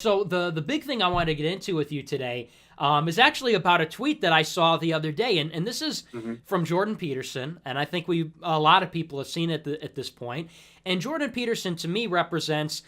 So the big thing I wanted to get into with you today is actually about a tweet that I saw the other day, and this is Hmm. from Jordan Peterson, and I think a lot of people have seen it at this point. And Jordan Peterson to me represents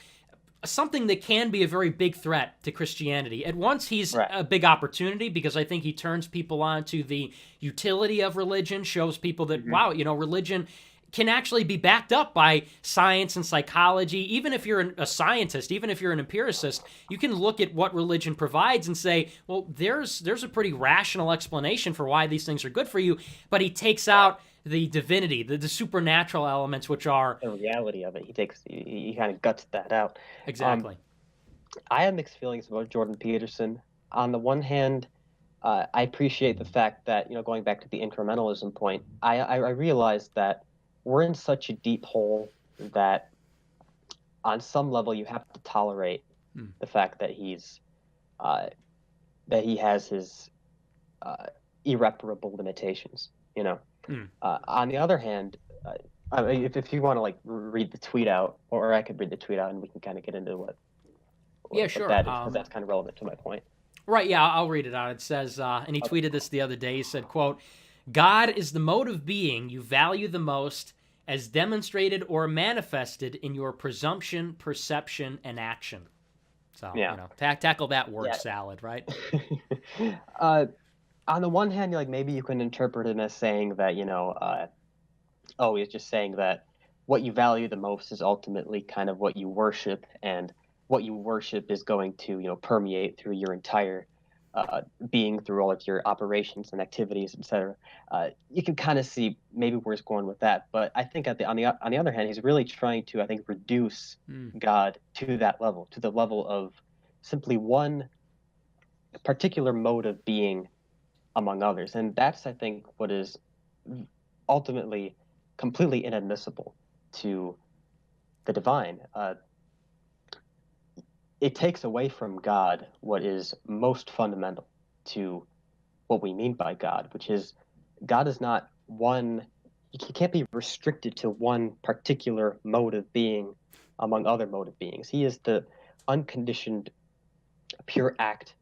something that can be a very big threat to Christianity. At once, he's Right. a big opportunity because I think he turns people on to the utility of religion, shows people that, Hmm. wow, religion can actually be backed up by science and psychology. Even if you're a scientist, even if you're an empiricist, you can look at what religion provides and say, well, there's a pretty rational explanation for why these things are good for you. But he takes Right. out the divinity, the supernatural elements, which are The reality of it, he kind of guts that out. Um, exactly. I have mixed feelings about Jordan Peterson. On the one hand, I appreciate the fact that, going back to the incrementalism point, I realize that we're in such a deep hole that on some level you have to tolerate Hmm. the fact uh, that he has his uh, irreparable limitations. Hmm. On the other hand, I mean, if you want to like read the tweet out, or I could read the tweet out, and we can kind of get into Yeah, what sure. that is, because that's kind of relevant to my point. Right, yeah, I'll read it out. It says, and he tweeted this the other day. He said, quote, God is the mode of being you value the most as demonstrated or manifested in your presumption, perception, and action. So, Yeah, tackle that word yeah. salad, right? uh, on the one hand, like maybe you can interpret it as saying that oh, he's just saying that what you value the most is ultimately kind of what you worship, and what you worship is going to permeate through your entire being, through all of your operations and activities, etc. You can kind of see maybe where he's going with that, but I think on the other hand, he's really trying to, I think, reduce Mm, God to that level, to the level of simply one particular mode of being among others, and that's, I think, what is ultimately completely inadmissible to the divine. It takes away from God what is most fundamental to what we mean by God, which is God is not one, he can't be restricted to one particular mode of being among other mode of beings. He is the unconditioned, pure act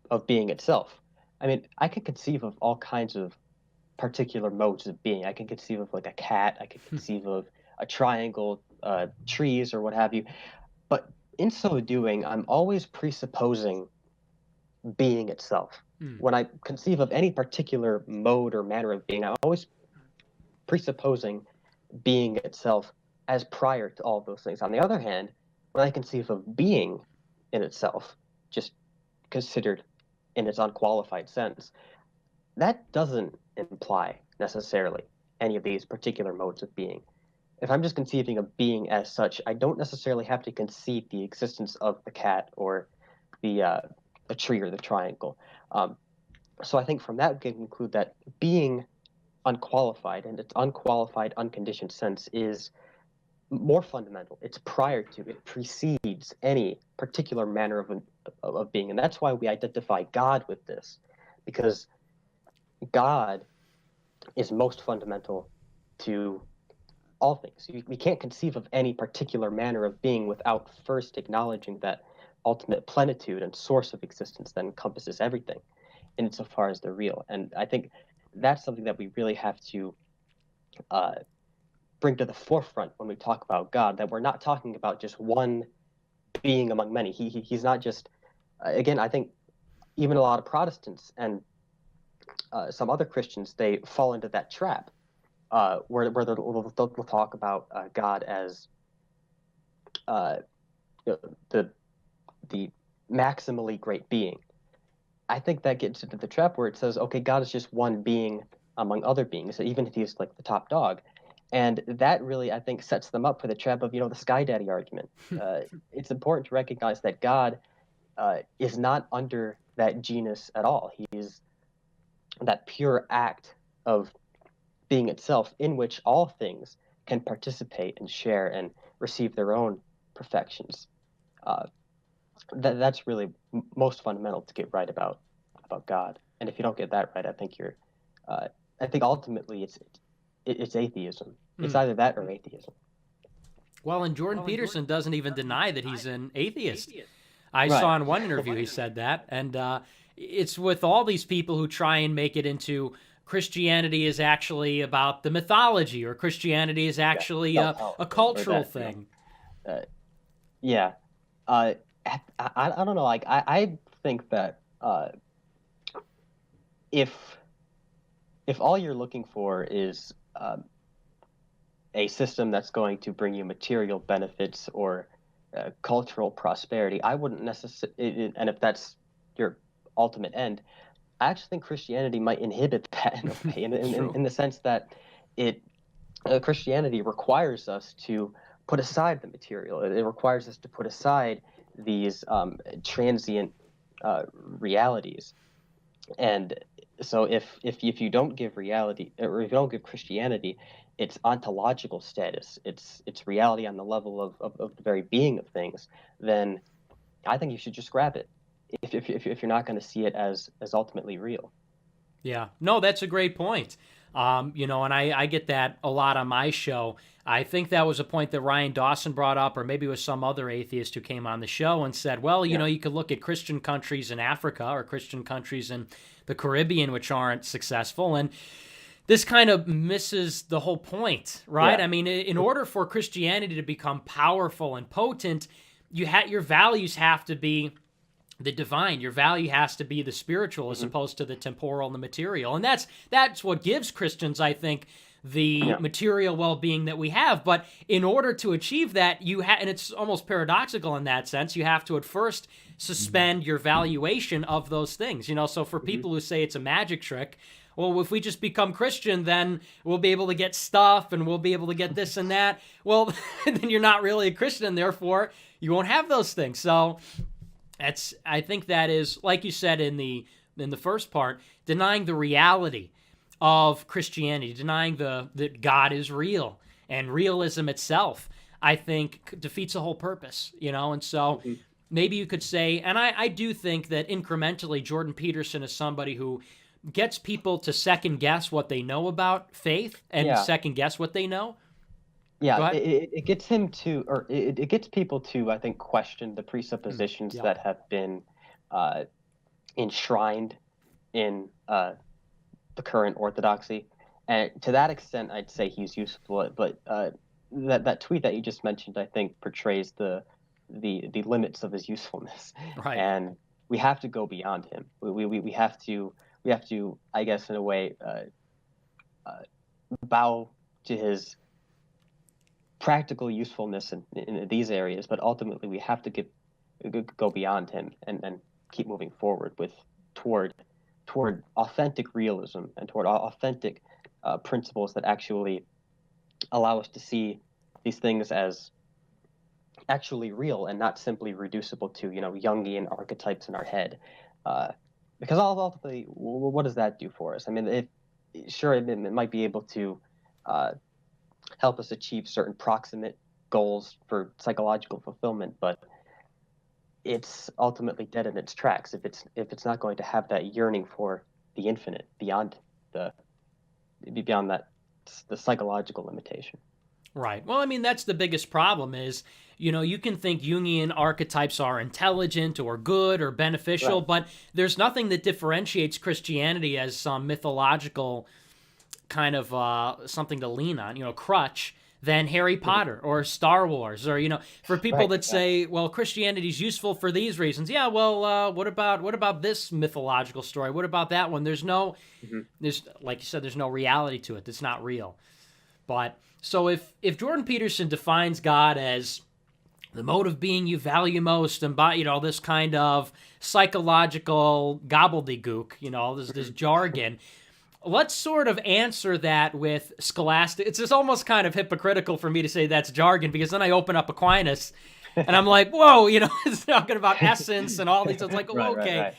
of being itself. I mean, I can conceive of all kinds of particular modes of being. I can conceive of like a cat, I could conceive of a triangle, trees, or what have you. But in so doing, I'm always presupposing being itself. mm, When I conceive of any particular mode or manner of being, I'm always presupposing being itself as prior to all of those things. On the other hand, when I conceive of being in itself, just considered in its unqualified sense, that doesn't imply necessarily any of these particular modes of being. If I'm just conceiving of being as such, I don't necessarily have to conceive the existence of the cat or the uh, the tree or the triangle. Um, so I think from that we can conclude that being unqualified, and its unqualified, unconditioned sense, is more fundamental. It's prior to, it precedes any particular manner of being, and that's why we identify God with this, because God is most fundamental to all things. We can't conceive of any particular manner of being without first acknowledging that ultimate plenitude and source of existence that encompasses everything insofar as they're real. And I think that's something that we really have to uh, bring to the forefront when we talk about God, that we're not talking about just one being among many. He's not just, again, I think even a lot of Protestants and some other Christians, they fall into that trap where they'll talk about God as uh, the the maximally great being. I think that gets into the trap where it says, okay, God is just one being among other beings, even if he's like the top dog. And that really, I think, sets them up for the trap of, the Sky Daddy argument. It's important to recognize that God is not under that genus at all. He's that pure act of being itself, in which all things can participate and share and receive their own perfections. Uh, that's really most fundamental to get right about God. And if you don't get that right, I think uh, I think ultimately it's atheism. It's mm. either that or atheism. Well, and Jordan Peterson doesn't even deny that he's an atheist. I Right. saw in one interview he said that, and it's with all these people who try and make it into Christianity is actually about the mythology, or Christianity is Yeah. actually a Self-help or cultural that, thing. uh, yeah. Uh, I don't know. Like I think that if all you're looking for is a system that's going to bring you material benefits or cultural prosperity, I wouldn't necessarily. And if that's your ultimate end, I actually think Christianity might inhibit that in a way, True. in the sense that it Christianity requires us to put aside the material. It requires us to put aside these transient realities. And so if you don't give reality, or if you don't give Christianity its ontological status, its reality on the level of the very being of things, then I think you should just grab it. If you're not going to see it as ultimately real. Yeah. No, that's a great point. And I get that a lot on my show. I think that was a point that Ryan Dawson brought up, or maybe it was some other atheist who came on the show and said, well, Yeah. you could look at Christian countries in Africa or Christian countries in the Caribbean, which aren't successful. And this kind of misses the whole point, right? Yeah. I mean, in order for Christianity to become powerful and potent, your values have to be the divine. Your value has to be the spiritual as Hmm. opposed to the temporal and the material. And that's what gives Christians, I think, the Yeah. material well-being that we have. But in order to achieve that, and it's almost paradoxical in that sense, you have to at first suspend your valuation of those things. So for Hmm. people who say it's a magic trick, well, if we just become Christian, then we'll be able to get stuff and we'll be able to get this and that. Well, then you're not really a Christian, therefore you won't have those things. So I think that is, like you said in the first part, denying the reality of Christianity, denying that God is real, and realism itself, I think, defeats the whole purpose, and so Hmm. maybe you could say, and I do think that incrementally Jordan Peterson is somebody who gets people to second guess what they know about faith and Yeah. second guess what they know. Go Yeah, ahead. it gets him to, or it gets people to, I think, question the Mm, presuppositions yep. that have been uh, enshrined in the current orthodoxy. And to that extent, I'd say he's useful. But that tweet that you just mentioned, I think, portrays the limits of his usefulness. Right. And we have to go beyond him. We have to, I guess, in a way, uh, bow to his practical usefulness in these areas, but ultimately we have to go beyond him and keep moving forward toward authentic realism and toward authentic principles that actually allow us to see these things as actually real and not simply reducible to Jungian archetypes in our head. Uh, because ultimately, what does that do for us? I mean, it might be able to uh, help us achieve certain proximate goals for psychological fulfillment, but it's ultimately dead in its tracks if it's not going to have that yearning for the infinite the beyond that the psychological limitation. Right. Well, I mean, that's the biggest problem is, you can think Jungian archetypes are intelligent or good or beneficial, Right. but there's nothing that differentiates Christianity as some mythological kind of something to lean on, crutch, than Harry Mhm. Potter or Star Wars, or for people Right. that Exactly. say, well, Christianity's useful for these reasons. Yeah, well, what about this mythological story? What about that one? Hmm. There's like you said, there's no reality to it. It's not real. But so if Jordan Peterson defines God as the mode of being you value most, and by this kind of psychological gobbledygook, this Hmm. jargon, let's sort of answer that with scholastic. It's just almost kind of hypocritical for me to say that's jargon, because then I open up Aquinas and I'm like, whoa, it's talking about essence and all these. It's like, Right. oh, Right. okay, Right.